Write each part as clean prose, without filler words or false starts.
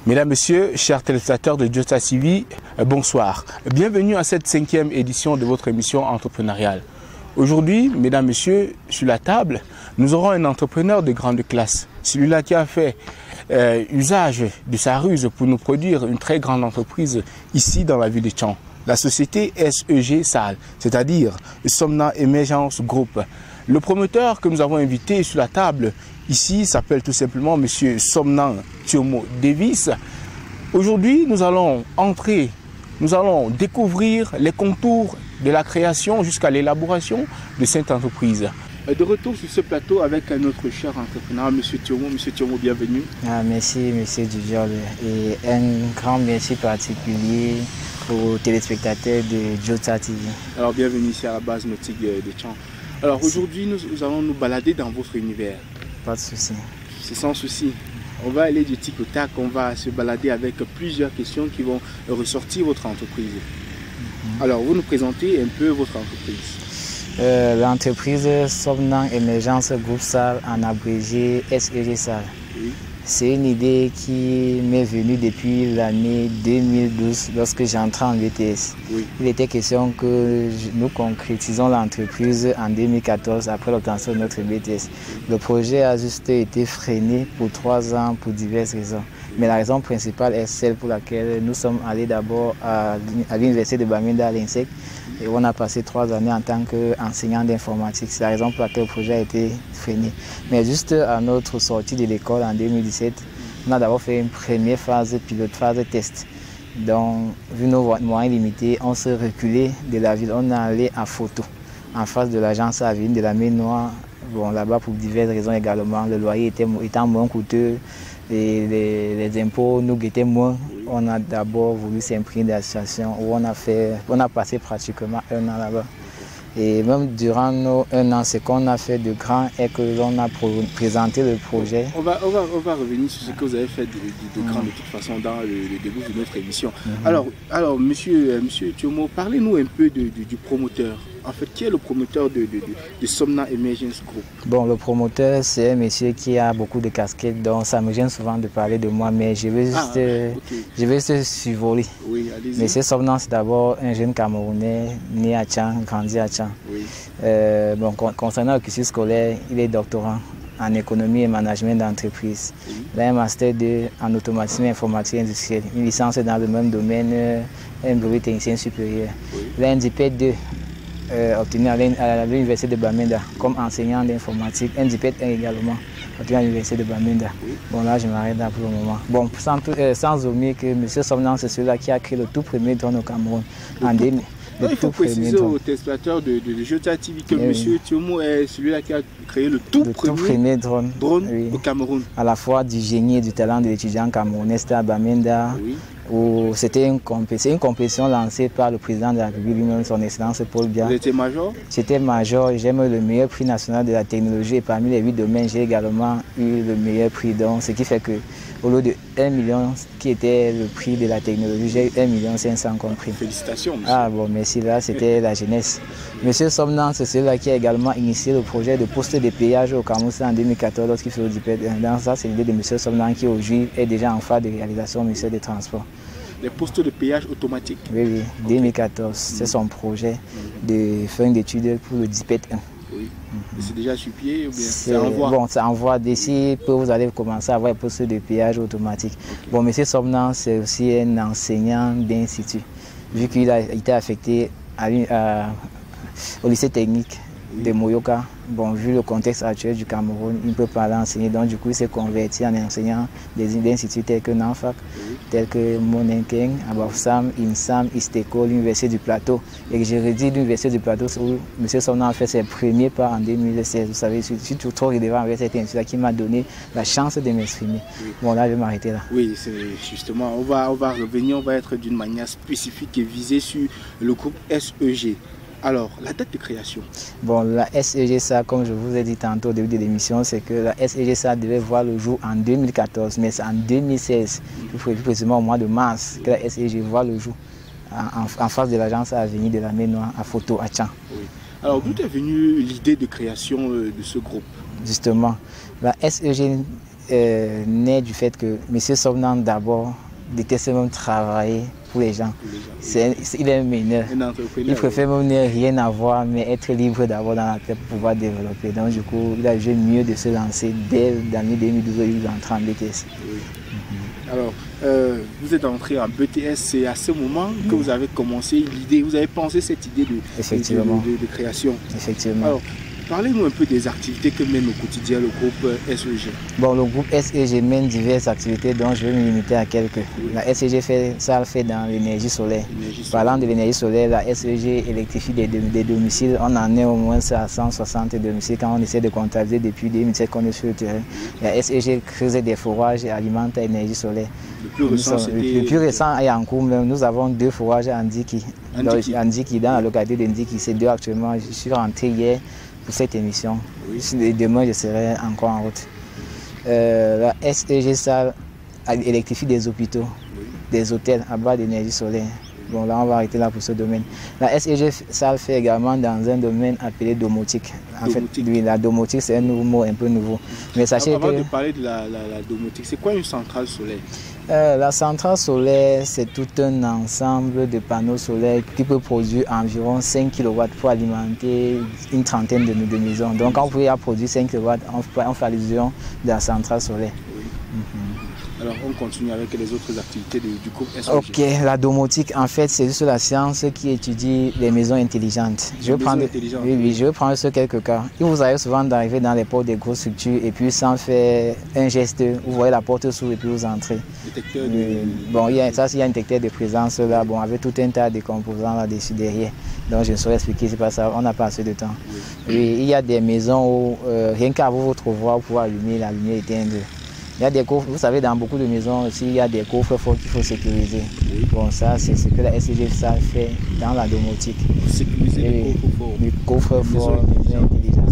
Mesdames, Messieurs, chers téléspectateurs de Jota TV, bonsoir. Bienvenue à cette 5e édition de votre émission entrepreneuriale. Aujourd'hui, Mesdames, Messieurs, sur la table, nous aurons un entrepreneur de grande classe. Celui-là qui a fait usage de sa ruse pour nous produire une très grande entreprise ici dans la ville de Tchang. La société SEG SAL, c'est-à-dire Somnan Emergence Group. Le promoteur que nous avons invité sur la table ici s'appelle tout simplement M. Somnan Thiomo Davis. Aujourd'hui, nous allons découvrir les contours de la création jusqu'à l'élaboration de cette entreprise. De retour sur ce plateau avec notre cher entrepreneur, M. Thiomo. M. Thiomo, bienvenue. Merci, M. Duviol. Et un grand merci particulier aux téléspectateurs de Jota TV. Alors, bienvenue ici à la base nautique de Tchang. Alors, aujourd'hui, nous allons nous balader dans votre univers. Pas de souci. C'est sans souci. On va aller du tic au tac, on va se balader avec plusieurs questions qui vont ressortir votre entreprise. Alors, vous nous présentez un peu votre entreprise. L'entreprise Somnan Emergence Group SAL, en abrégé SEG SAL. Oui. C'est une idée qui m'est venue depuis l'année 2012 lorsque j'entrais en BTS. Oui. Il était question que nous concrétisons l'entreprise en 2014 après l'obtention de notre BTS. Le projet a juste été freiné pour 3 ans pour diverses raisons. Mais la raison principale est celle pour laquelle nous sommes allés d'abord à l'université de Bamenda à l'INSEC et on a passé 3 années en tant qu'enseignant d'informatique. C'est la raison pour laquelle le projet a été freiné. Mais juste à notre sortie de l'école en 2017, on a d'abord fait une première phase pilote, phase test. Donc, vu nos moyens limités, on s'est reculé de la ville. On est allé à Photo, en face de l'agence à ville de la Mer Noire. Bon, là-bas, pour diverses raisons également, le loyer étant moins coûteux et les impôts nous guettaient moins. On a d'abord voulu s'imprégner de la situation où on a passé pratiquement 1 an là-bas. Et même durant nos 1 an, ce qu'on a fait de grand est que l'on a présenté le projet. On va revenir sur ce que vous avez fait de grand de toute façon dans le début de notre émission. Alors monsieur Thiomo, parlez-nous un peu du promoteur. En fait, qui est le promoteur de Somnan Emergence Group? Bon, le promoteur, c'est un monsieur qui a beaucoup de casquettes, donc ça me gêne souvent de parler de moi, mais je vais juste survoler. Oui, allez-y. Monsieur Somnan, c'est d'abord un jeune Camerounais, né à Tchang, grandi à Tchang. Oui. Concernant le cursus scolaire, il est doctorant en économie et management d'entreprise. Oui. Il a un master 2 en automatisme et informatique industrielle, une licence dans le même domaine, un brevet technicien supérieur. Oui. Il a un DP 2 obtenu à l'université de Bamenda comme enseignant d'informatique, un DP 1 également obtenu à l'université de Bamenda. Oui. Bon, là je m'arrête là pour le moment. Bon, sans oublier que M. Somnan, c'est celui-là qui a créé le tout premier drone au Cameroun en 2000. Il faut préciser aux téléspectateurs de Jota TV que M. Thiomo est celui-là qui a créé le tout premier drone au Cameroun. À la fois du génie et du talent de l'étudiant camerounais, c'était à Bamenda. Oui. C'était une compétition lancée par le président de la République lui-même, son excellence Paul Biya. Vous étiez major? J'étais major, j'ai eu le meilleur prix national de la technologie et parmi les 8 domaines, j'ai également eu le meilleur prix. Donc, ce qui fait que au lieu de 1 million qui était le prix de la technologie, j'ai eu 1,5 million compris. Félicitations, monsieur. Ah bon, merci, là c'était la jeunesse. Monsieur Somnan, c'est celui-là qui a également initié le projet de poste de péage au Cameroun en 2014 lorsqu'il fait le DPED. Dans ça, c'est l'idée de monsieur Somnan qui aujourd'hui est déjà en phase de réalisation au ministère des Transports. Les postes de péage automatiques? Oui, 2014, c'est son projet de fin d'études pour le DPED 1. Oui. C'est déjà sur pied ou bien ça envoie? Bon, ça envoie. D'ici peu, vous allez commencer à avoir les postes de péage automatique. Okay. Bon, M. Somnan, c'est aussi un enseignant d'institut. Vu qu'il a été affecté au lycée technique de Moyoka, bon, vu le contexte actuel du Cameroun, il ne peut pas l'enseigner. Donc, du coup, il s'est converti en enseignant des instituts tels que Nanfak, tels que Monenkeng, Abafsam, INSAM, Isteco, l'Université du Plateau. Et je redis l'Université du Plateau où M. Somnan a fait ses premiers pas en 2016. Vous savez, je suis trop redevant avec cet institut qui m'a donné la chance de m'exprimer. Oui. Bon, là, je vais m'arrêter là. Oui, c'est justement, on va revenir, on va être d'une manière spécifique et visée sur le groupe SEG. Alors, la date de création? Bon, la SEG SAL, comme je vous ai dit tantôt au début de l'émission, c'est que la SEG SAL devait voir le jour en 2014, mais c'est en 2016, plus précisément au mois de mars, que la SEG voit le jour en face de l'agence à venir de la Mer Noire à Photo à Tchang. Oui. Alors, d'où est venue l'idée de création de ce groupe? Justement, la SEG naît du fait que M. Somnan d'abord déteste même travailler pour les gens. Il est un meneur. Il préfère même ne rien avoir, mais être libre d'abord dans la tête pour pouvoir développer. Donc du coup, il a joué mieux de se lancer dès l'année 2012 où il est entré en BTS. Alors, vous êtes entré en BTS, c'est à ce moment que vous avez commencé l'idée, vous avez pensé cette idée de création. Effectivement. Alors, parlez-nous un peu des activités que mène au quotidien le groupe SEG. Bon, le groupe SEG mène diverses activités dont je vais me limiter à quelques. Oui. La SEG fait dans l'énergie solaire. Parlant de l'énergie solaire, la SEG électrifie des domiciles. On en est au moins à 160 domiciles quand on essaie de comptabiliser depuis 2007 qu'on est sur le terrain. La SEG creuse des forages et alimente l'énergie solaire. Le plus récent est en cours. Nous avons 2 forages à Ndiki. Ndiki, dans la localité de Ndiki. C'est 2 actuellement. Je suis rentré hier pour cette émission. Oui. Demain, je serai encore en route. La SEG Sal électrifie des hôpitaux, oui, des hôtels à base d'énergie solaire. Bon, là, on va arrêter là pour ce domaine. La SEG Sal fait également dans un domaine appelé domotique. En fait, oui, la domotique, c'est un nouveau mot un peu nouveau. Mais sachez avant de parler de la domotique, c'est quoi une centrale solaire? La centrale solaire, c'est tout un ensemble de panneaux solaires qui peut produire environ 5 kW pour alimenter une trentaine de maisons. Donc, quand vous pouvez produire 5 kW, on fait allusion de la centrale solaire. Oui. Alors, on continue avec les autres activités du groupe SEG. Ok, la domotique, en fait, c'est juste la science qui étudie les maisons intelligentes. Je vais prendre ce quelques cas. Il vous arrive souvent d'arriver dans les portes des grosses structures et puis sans faire un geste, vous voyez la porte s'ouvre et puis vous entrez. Bon, il y a un détecteur de présence là, bon, avec tout un tas de composants là-dessus derrière. Donc, je ne saurais expliquer, c'est pas ça, on n'a pas assez de temps. Oui. Et il y a des maisons où, rien qu'à votre voix pour allumer, la lumière éteindre. Il y a des coffres, vous savez, dans beaucoup de maisons aussi, il y a des coffres forts qu'il faut sécuriser. Oui. Bon, ça, c'est ce que la SEG fait dans la domotique. Sécuriser les coffres forts, les maisons intelligentes.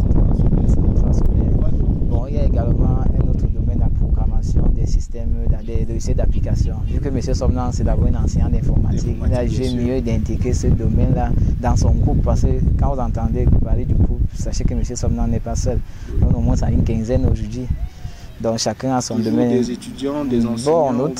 Bon, il y a également un autre domaine, la programmation des systèmes, des logiciels d'application. Vu que M. Somnan, c'est d'abord un enseignant d'informatique, il a joué mieux d'intégrer ce domaine-là dans son groupe. Parce que quand vous entendez parler du groupe, sachez que M. Somnan n'est pas seul. On est au moins à une quinzaine aujourd'hui. Donc chacun a son domaine. Des étudiants, des enseignants. Bon,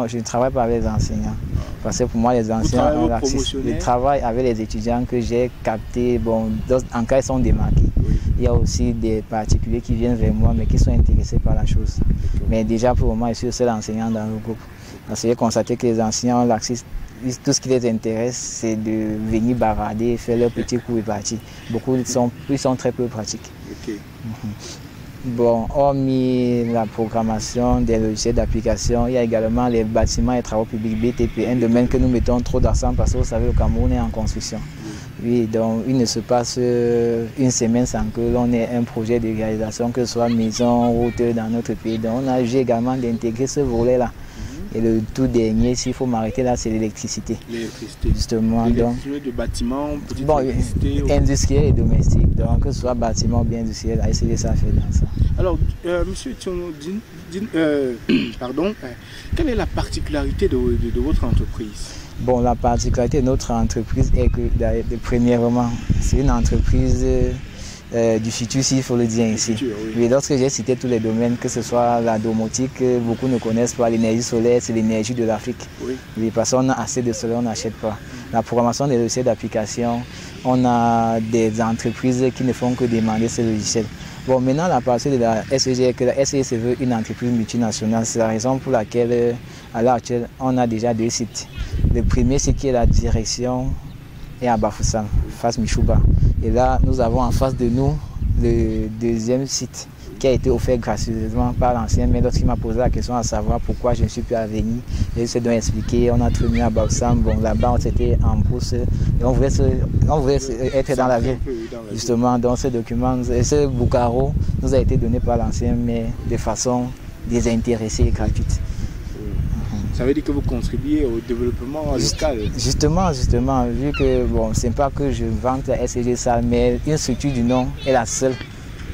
je ne travaille pas avec les enseignants. Parce que pour moi, les enseignants ont l'accès. Je travaille avec les étudiants que j'ai captés. Bon, en cas, ils sont démarqués. Oui. Il y a aussi des particuliers qui viennent vers moi, mais qui sont intéressés par la chose. Okay. Mais déjà, pour le moment, je suis le seul enseignant dans le groupe. Parce que j'ai constaté que les enseignants ont l'accès. Tout ce qui les intéresse, c'est de venir barader, faire leurs petits cours et partir. Beaucoup sont très peu pratiques. Okay. Bon, hormis la programmation des logiciels d'application, il y a également les bâtiments et travaux publics BTP, un domaine que nous mettons trop d'accent parce que vous savez, le Cameroun est en construction. Oui, donc il ne se passe une semaine sans que l'on ait un projet de réalisation, que ce soit maison, route dans notre pays. Donc on a vu également d'intégrer ce volet-là. Et le tout dernier, s'il faut m'arrêter là, c'est l'électricité. L'électricité. Justement. L'électricité de bâtiments, petite électricité. Industriel et domestique. Donc, que ce soit bâtiment ou bien industriel, la SEG, ça fait dans ça. Alors, monsieur Tiono, quelle est la particularité de votre entreprise? Bon, la particularité de notre entreprise est que, premièrement, c'est une entreprise du futur, s'il faut le dire ainsi. Oui, lorsque j'ai cité tous les domaines, que ce soit la domotique, beaucoup ne connaissent pas, l'énergie solaire, c'est l'énergie de l'Afrique. Oui, parce qu'on a assez de soleil, on n'achète pas. La programmation des logiciels d'application, on a des entreprises qui ne font que demander ces logiciels. Bon, maintenant, la partie de la SEG est que la SEG se veut une entreprise multinationale. C'est la raison pour laquelle, à l'heure actuelle, on a déjà 2 sites. Le premier, c'est qui est la direction et à Bafoussam, face Michouba. Et là, nous avons en face de nous le deuxième site qui a été offert gracieusement par l'ancien maire lorsqu'il m'a posé la question à savoir pourquoi je ne suis plus à venir. Et c'est donc expliqué, on a tenu à Bafoussam, bon là-bas on s'était en brousse et on voulait être dans la ville. Justement, dans ce document, ce Boukaro nous a été donné par l'ancien maire de façon désintéressée et gratuite. Ça veut dire que vous contribuez au développement local. Justement, vu que, bon, c'est pas que je vante la SEG ça, mais une structure du nom est la seule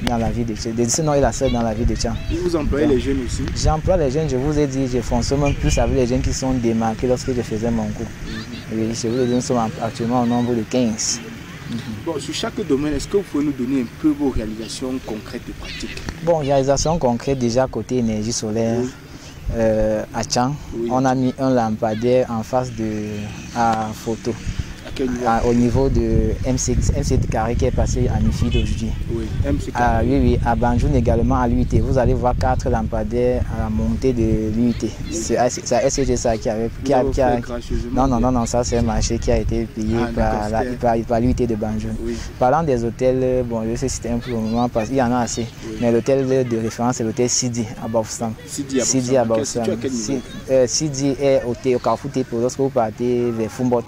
dans la vie de Tchad. Ce nom est la seule dans la vie de Tchad. Et vous employez les jeunes aussi? J'emploie les jeunes, je vous ai dit, je fonctionne même plus avec les jeunes qui sont démarqués lorsque je faisais mon cours. Oui, je vous ai dit, nous sommes actuellement au nombre de 15. Bon, sur chaque domaine, est-ce que vous pouvez nous donner un peu vos réalisations concrètes et pratiques? Bon, réalisation concrète déjà côté énergie solaire. À Tchang, on a mis un lampadaire en face à photo. Au niveau de MC Carré qui est passé à Mifi d'aujourd'hui. Oui, MC Carré. Oui, à Banjoun également à l'UIT. Vous allez voir 4 lampadaires à la montée de l'UIT. C'est SCG ça qui avait. Non, ça c'est un marché qui a été payé par l'UIT de Banjoun. Oui. Parlant des hôtels, bon, je sais que c'était un peu au moment parce qu'il y en a assez. Oui. Mais l'hôtel de référence c'est l'hôtel Sidi à Bafoussam. Sidi à Bafoussam. Sidi est au Carrefour TP lorsque vous partez vers Fumbot.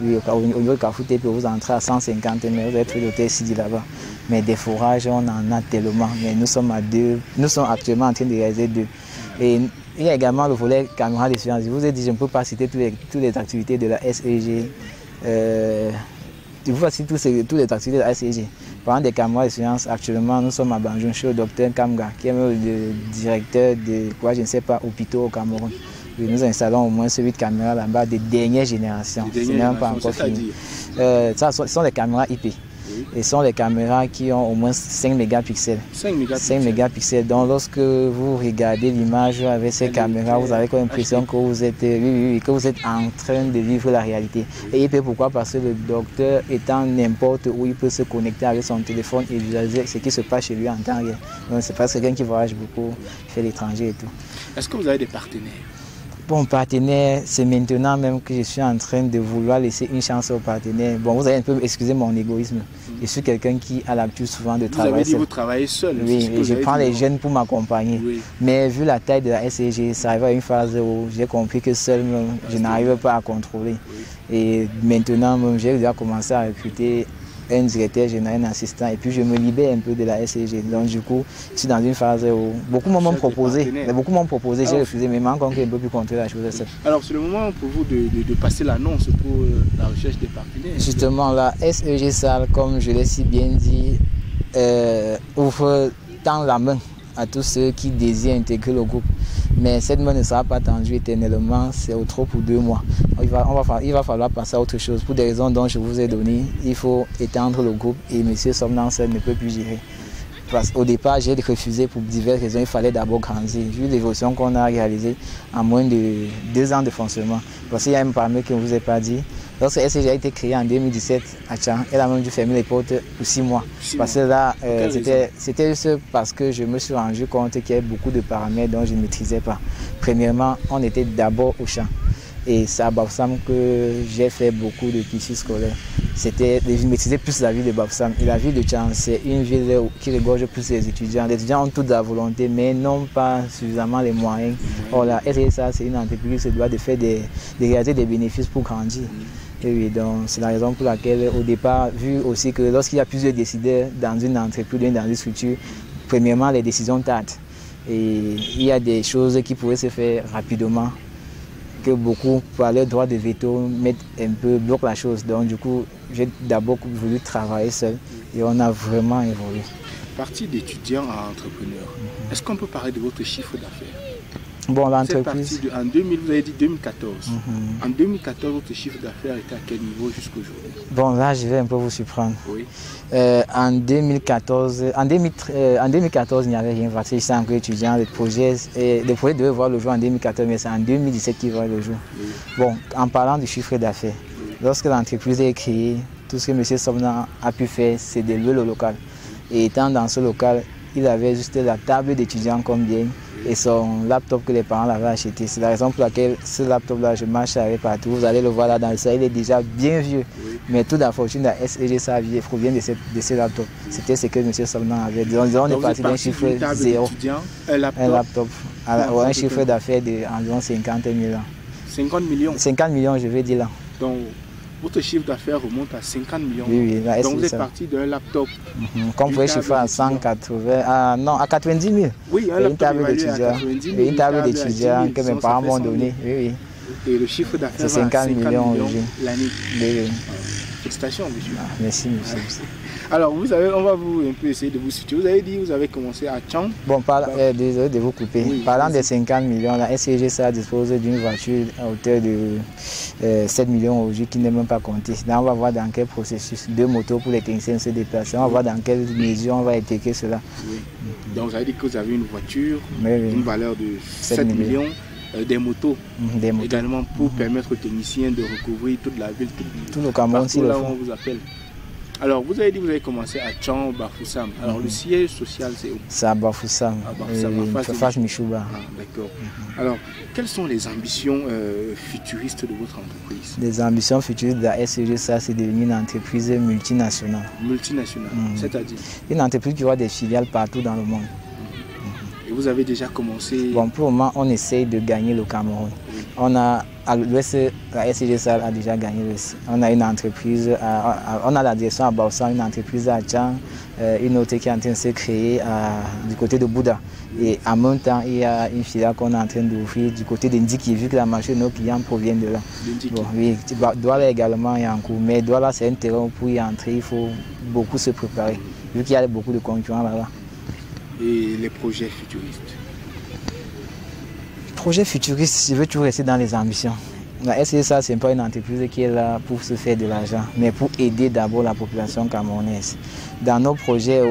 Oui, au niveau de Carrefour TP, vous entrez à 150 mais vous avez trouvé l'hôtel Sidi là-bas. Mais des forages, on en a tellement. Mais nous sommes à 2. Nous sommes actuellement en train de réaliser 2. Et il y a également le volet caméra de surveillance. Je vous ai dit, je ne peux pas citer toutes les activités de la SEG. Je vous citer toutes les activités de la SEG. Parlant des caméras de surveillance, actuellement, nous sommes à Banjoun chez le docteur Kamga, qui est le directeur de quoi, je ne sais pas, hôpitaux au Cameroun. Et nous installons au moins 8 caméras là-bas de dernière génération. Ce n'est même pas encore fini. Ce sont des caméras IP. Oui. Et ce sont des caméras qui ont au moins 5 mégapixels. 5 mégapixels. Donc lorsque vous regardez l'image avec ces caméras, vous avez l'impression que vous êtes, que vous êtes en train de vivre la réalité. Et IP, pourquoi? Parce que le docteur étant n'importe où, il peut se connecter avec son téléphone et visualiser ce qui se passe chez lui en temps réel. Donc c'est pas quelqu'un qui voyage beaucoup, fait l'étranger et tout. Est-ce que vous avez des partenaires? Bon, partenaire, c'est maintenant même que je suis en train de vouloir laisser une chance aux partenaires. Bon, vous allez un peu excuser mon égoïsme. Je suis quelqu'un qui a l'habitude souvent de travailler seul. Vous avez dit vous travaillez seul. Oui, et je prends les jeunes pour m'accompagner. Oui. Mais vu la taille de la SCG, ça arrive à une phase où j'ai compris que seul, je n'arrive pas à contrôler. Oui. Et maintenant, j'ai déjà commencé à recruter un directeur général, un assistant, et puis je me libère un peu de la SCG. Donc du coup, je suis dans une phase où beaucoup m'ont proposé, j'ai refusé, mais maintenant qu'on peut plus contrôler la chose. Alors c'est le moment pour vous de passer l'annonce pour la recherche des partenaires. Justement, la SEG Salle, comme je l'ai si bien dit, tend la main à tous ceux qui désirent intégrer le groupe. Mais cette main ne sera pas tendue éternellement, c'est au trop pour 2 mois. Il va falloir passer à autre chose. Pour des raisons dont je vous ai donné, il faut étendre le groupe et M. Somnan seul ne peut plus gérer. Parce qu'au départ, j'ai refusé pour diverses raisons. Il fallait d'abord grandir. Vu l'évolution qu'on a réalisée en moins de 2 ans de fonctionnement. Parce qu'il y a un paramètre que je ne vous ai pas dit. Lorsque SCG a été créé en 2017 à Tchang, elle a même dû fermer les portes pour 6 mois. Parce que là, c'était juste parce que je me suis rendu compte qu'il y avait beaucoup de paramètres dont je ne maîtrisais pas. Premièrement, on était d'abord au champ. Et c'est à Bafoussam que j'ai fait beaucoup de cursus scolaires. Je maîtrisais plus la ville de Bafoussam. Et la ville de Tchang, c'est une ville qui regorge plus les étudiants. Les étudiants ont toute la volonté, mais n'ont pas suffisamment les moyens. Or, la SESA, c'est une entreprise qui se doit de réaliser des bénéfices pour grandir. Et oui, donc c'est la raison pour laquelle, au départ, vu aussi que lorsqu'il y a plusieurs décideurs dans une entreprise, dans une structure, premièrement, les décisions tardent. Et il y a des choses qui pourraient se faire rapidement, que beaucoup, par leur droit de veto, bloquent la chose. Donc du coup, j'ai d'abord voulu travailler seul et on a vraiment évolué. Partie d'étudiant à entrepreneur, est-ce qu'on peut parler de votre chiffre d'affaires? Bon, l'entreprise. En 2000, vous avez dit 2014. En 2014, votre chiffre d'affaires était à quel niveau jusqu'à aujourd'hui? Bon, là, je vais un peu vous surprendre. Oui. En 2014, il n'y avait rien parce que j'étais encore étudiant. Les projets devaient voir le jour en 2014, mais c'est en 2017 qu'ils voient le jour. Oui. Bon, en parlant du chiffre d'affaires, lorsque l'entreprise est créée, tout ce que M. Somnan a pu faire, c'est de louer le local. Et étant dans ce local, il avait juste la table d'étudiant comme bien et son laptop que les parents l'avaient acheté. C'est la raison pour laquelle ce laptop-là, je marche avec partout. Vous allez le voir là dans le salon, il est déjà bien vieux. Oui. Mais toute la fortune de la SEG, ça provient de ce laptop. C'était ce que M. Somnan avait. Donc on est parti d'un chiffre 0. Un laptop. Un chiffre d'affaires d'environ 50 millions. 50 millions 50 millions, je vais dire là. Donc, votre chiffre d'affaires remonte à 50 millions. Oui, là, donc vous êtes parti d'un laptop. Comme vous pouvez chiffrer à 180, non, à 90 000. Oui, un laptop d'étudiant. Une table d'étudiant que mes parents m'ont donné. Oui. Et le chiffre d'affaires c'est 50 millions l'année. Oui. Félicitations, monsieur. Merci, monsieur. Alors, vous avez, on va vous un peu essayer de vous situer. Vous avez dit que vous avez commencé à Tchang. Bon, désolé de vous couper. Oui, parlant des 50 millions, la SCGSA dispose d'une voiture à hauteur de 7 millions aujourd'hui qui n'est même pas comptée. Là, on va voir dans quel processus. 2 motos pour les techniciens se déplacer. On va voir dans quelle mesure on va intégrer cela. Oui. Donc, vous avez dit que vous avez une voiture d'une valeur de 7 millions. Des motos, également pour permettre aux techniciens de recouvrir toute la ville, tout le Cameroun, si là où on vous appelle. Alors, vous avez dit que vous avez commencé à Tchang, Bafoussam. Alors, le siège social, c'est où? C'est à Bafoussam, face Michouba. D'accord. Alors, quelles sont les ambitions futuristes de votre entreprise? Les ambitions futuristes de la SCG, ça, c'est devenir une entreprise multinationale. Multinationale, c'est-à-dire? Une entreprise qui aura des filiales partout dans le monde. Et vous avez déjà commencé? Bon, pour le moment, on essaye de gagner le Cameroun. Oui. On a, à l'ouest, la SCG a déjà gagné l'ouest. On a une entreprise, on a la direction à Baossam, une entreprise à Tchang, une autre qui est en train de se créer du côté de Bouddha. Et en même temps, il y a une filiale qu'on est en train d'ouvrir du côté d'Indiki, vu que la majorité de nos clients proviennent de là. Bon, oui, Douala également est en cours, mais Douala, c'est un terrain pour y entrer, il faut beaucoup se préparer, vu qu'il y a beaucoup de concurrents là-bas. Et les projets futuristes? Projet futuriste, je veux toujours rester dans les ambitions. La SCSA, ce n'est pas une entreprise qui est là pour se faire de l'argent, mais pour aider d'abord la population camerounaise. Dans nos projets,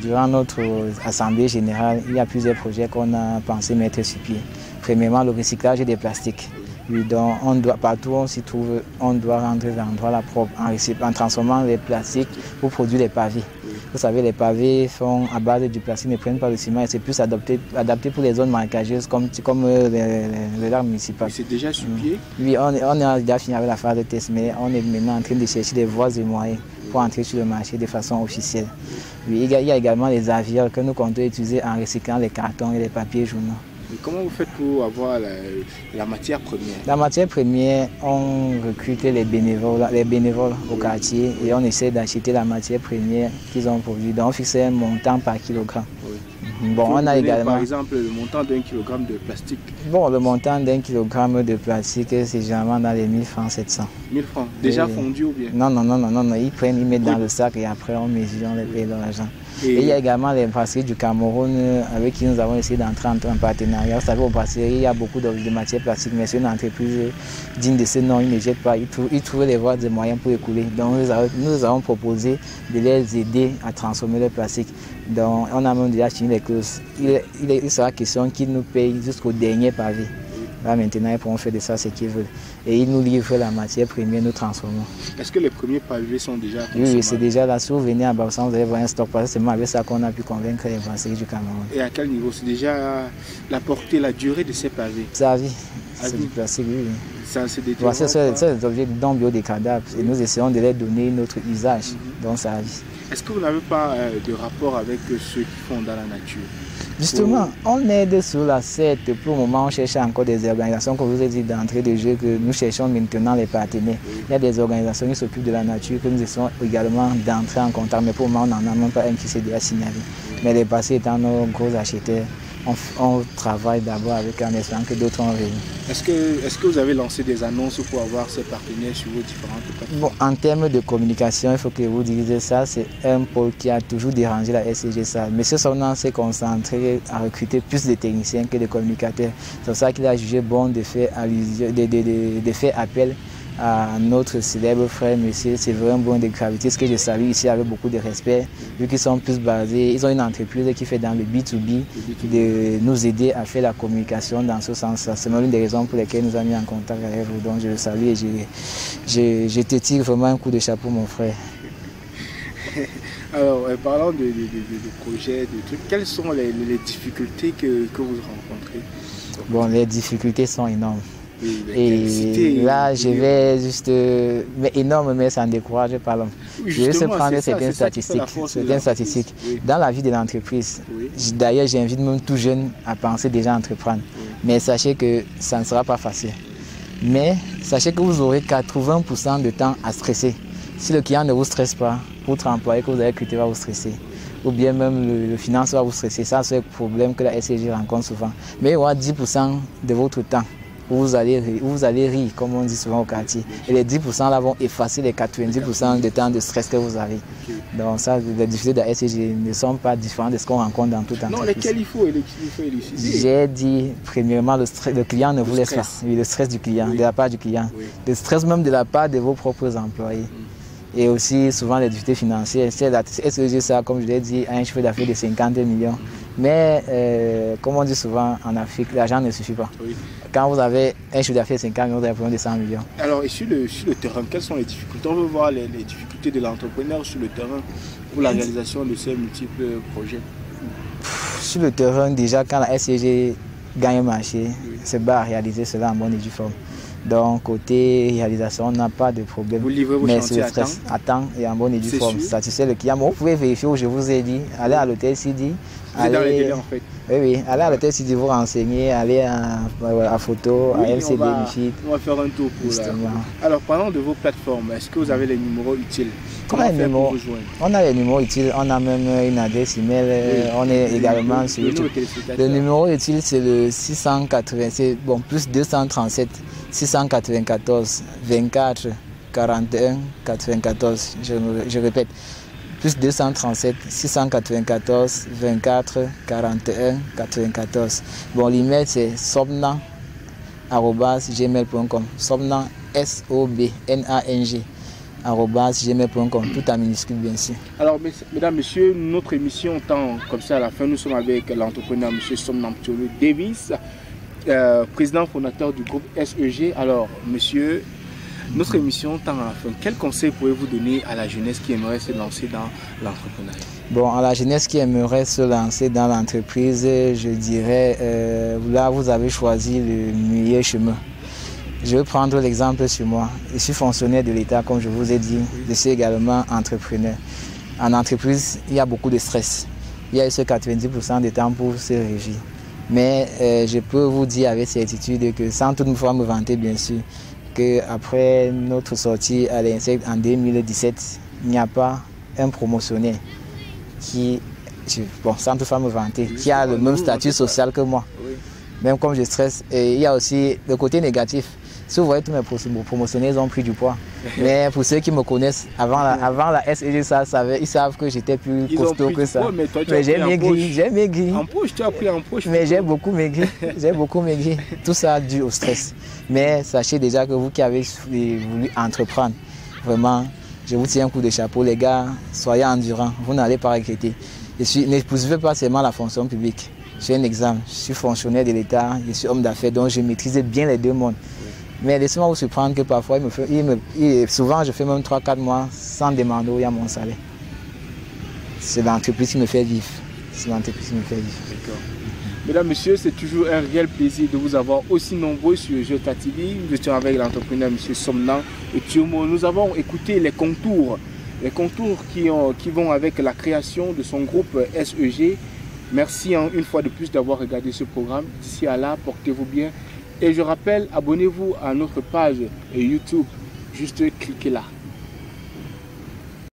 durant notre assemblée générale, il y a plusieurs projets qu'on a pensé mettre sur pied. Premièrement, le recyclage des plastiques. Donc, partout où on s'y trouve, on doit rendre l'endroit la propre en transformant les plastiques pour produire les pavés. Vous savez, les pavés sont à base du plastique, ne prennent pas le ciment et c'est plus adapté pour les zones marécageuses comme les lacs municipaux. C'est déjà sur pied? Oui, on a déjà fini avec la phase de test, mais on est maintenant en train de chercher des voies et moyens pour entrer sur le marché de façon officielle. Oui, il y a également les avions que nous comptons utiliser en recyclant les cartons et les papiers journaux. Et comment vous faites pour avoir la matière première? La matière première, on recrute les bénévoles au quartier et on essaie d'acheter la matière première qu'ils ont produit. Donc on fixe un montant par kilogramme. Oui. Bon, on a également... Par exemple, le montant d'un kilogramme de plastique? Bon, le montant d'un kilogramme de plastique, c'est généralement dans les 1000 francs, 700. 1000 francs? Déjà fondu ou bien? Non, ils mettent dans le sac et après on mesure, on les paye dans l'argent. Et il y a également les brasseries du Cameroun avec qui nous avons essayé d'entrer en partenariat. Vous savez, aux brasseries, il y a beaucoup de matières plastiques, mais c'est une entreprise digne de ce nom, ils ne jettent pas, ils trouvent les voies, des moyens pour écouler. Donc nous avons proposé de les aider à transformer le plastique. Donc on a même déjà fini les clauses. Il sera question qu'ils nous payent jusqu'au dernier pavé. Là maintenant, ils pourront faire de ça ce qu'ils veulent. Et ils nous livrent la matière première, nous transformons. Est-ce que les premiers pavés sont déjà Oui, c'est déjà là. Si vous venez à Baossam, vous allez voir un stock. Parce que c'est avec ça qu'on a pu convaincre les brasseries du Cameroun. Et à quel niveau? C'est déjà la portée, la durée de ces pavés? C'est à vie. C'est du plastique, oui. C'est des objets non biodégradables. Et nous essayons de les donner notre usage. Donc c'est à vie. Est-ce que vous n'avez pas de rapport avec ceux qui font dans la nature? Justement, on aide sur la CET. Pour le moment, on cherche encore des organisations, comme je vous ai dit d'entrée de jeu, que nous cherchons maintenant les partenaires. Il y a des organisations qui s'occupent de la nature, que nous essayons également d'entrer en contact. Mais pour le moment, on n'en a même pas un qui s'est déjà signalé. Mais les passés étant nos gros acheteurs, on travaille d'abord avec en espérant que d'autres ont venu. Est-ce que vous avez lancé des annonces pour avoir ces partenaires sur vos différentes plateformes? Bon, en termes de communication, il faut que vous disiez ça, c'est un pôle qui a toujours dérangé la SCGSA. Mais ce on s'est concentré à recruter plus de techniciens que de communicateurs. C'est pour ça qu'il a jugé bon de faire appel à notre célèbre frère, monsieur Séverin Bon de Gravité, ce que je salue ici avec beaucoup de respect, vu qu'ils sont plus basés, ils ont une entreprise qui fait dans le B2B, de nous aider à faire la communication dans ce sens-là. C'est l'une des raisons pour lesquelles nous avons mis en contact avec vous, donc je le salue et je te tire vraiment un coup de chapeau, mon frère. Alors, parlant de projets, de trucs, quelles sont les difficultés que vous rencontrez? Bon, les difficultés sont énormes. Et là, je vais juste... mais énorme, mais ça ne décourage pas l'homme. Je vais se prendre certaines statistiques. Oui. Dans la vie de l'entreprise, oui. D'ailleurs, j'invite même tout jeune à penser déjà à entreprendre. Oui. Mais sachez que ça ne sera pas facile. Mais sachez que vous aurez 80% de temps à stresser. Si le client ne vous stresse pas, votre employé que vous avez recruté va vous stresser. Ou bien même le financeur va vous stresser. Ça, c'est le problème que la SCG rencontre souvent. Mais il y aura 10% de votre temps où vous allez rire, comme on dit souvent au quartier. Et les 10% là vont effacer les 90% de temps de stress que vous avez. Donc ça, les difficultés de la SCG ne sont pas différentes de ce qu'on rencontre dans toute entreprise. Non, lesquels il faut élucider. J'ai dit, premièrement, le client ne vous laisse pas. Oui, le stress du client, de la part du client. Oui. Le stress même de la part de vos propres employés. Et aussi, souvent, les difficultés financières. C'est la SCG, ça, comme je l'ai dit, a un chiffre d'affaires de 50 millions. Mais, comme on dit souvent en Afrique, l'argent ne suffit pas. Oui. Quand vous avez un chiffre d'affaires de 50 millions, vous avez besoin de 100 millions. Alors, et sur le terrain, quelles sont les difficultés? On veut voir les difficultés de l'entrepreneur sur le terrain pour la réalisation de ces multiples projets. Sur le terrain, déjà, quand la SCG gagne un marché, c'est pas à réaliser cela en bonne et due forme. Donc, côté réalisation, on n'a pas de problème. Vous livrez vos chantiers à temps et en bonne et due forme. Satisfait le client. Bon, vous pouvez vérifier où je vous ai dit. Allez à l'hôtel Sidi. Vous êtes dans les délais en fait. Oui, allez à l'hôtel Sidi vous renseigner, allez à photo, à LCD Michit. On va faire un tour pour là. Alors, parlons de vos plateformes. Est-ce que vous avez les numéros utiles? Comment faire pour vous joindre? On a les numéros utiles, on a même une adresse email, on est également sur YouTube. Le numéro utile, c'est le 680, bon, plus 237 694 24 41 94. Je répète, plus 237 694 24 41 94. Bon, l'email c'est sobnang@gmail.com. Sobnang, SOBNANG @gmail.com, tout en minuscule bien sûr. Alors mesdames, messieurs, notre émission tend comme ça à la fin. Nous sommes avec l'entrepreneur M. Somnang Mtsholu Davis, président fondateur du groupe SEG. Alors monsieur, notre émission tend à la fin. Quel conseil pouvez-vous donner à la jeunesse qui aimerait se lancer dans l'entrepreneuriat? Bon, à la jeunesse qui aimerait se lancer dans l'entreprise, je dirais, là vous avez choisi le meilleur chemin. Je vais prendre l'exemple sur moi. Je suis fonctionnaire de l'État, comme je vous ai dit. Je suis également entrepreneur. En entreprise, il y a beaucoup de stress. Il y a ce 90% de temps pour se régir. Mais je peux vous dire avec certitude que, sans toutefois me vanter bien sûr, qu'après notre sortie à l'INSEC en 2017, il n'y a pas un promotionnaire qui, bon, sans toutefois me vanter, qui a le même statut social que moi. Même comme je stresse. Et il y a aussi le côté négatif. Si vous voyez, tous mes promotionnaires, ils ont pris du poids. Mais pour ceux qui me connaissent, avant la SEG, ils savent que j'étais plus costaud que ça. Mais j'ai maigri. En poche, tu as pris en poche. Mais j'ai beaucoup maigri. Tout ça dû au stress. Mais sachez déjà que vous qui avez voulu entreprendre, vraiment, je vous tiens un coup de chapeau, les gars. Soyez endurants, vous n'allez pas regretter. Ne poursuivez pas seulement la fonction publique. J'ai un exemple, je suis fonctionnaire de l'État, je suis homme d'affaires, donc je maîtrise bien les deux mondes. Mais laissez-moi vous surprendre que parfois, souvent je fais même 3-4 mois sans demander où il y a mon salaire. C'est l'entreprise qui me fait vivre. D'accord. Mesdames, Messieurs, c'est toujours un réel plaisir de vous avoir aussi nombreux sur Jota TV. Nous étions avec l'entrepreneur M. Somnang Mtsholu. Nous avons écouté les contours qui vont avec la création de son groupe SEG. Merci une fois de plus d'avoir regardé ce programme. D'ici à là, portez-vous bien. Et je rappelle, abonnez-vous à notre page YouTube. Juste cliquez là.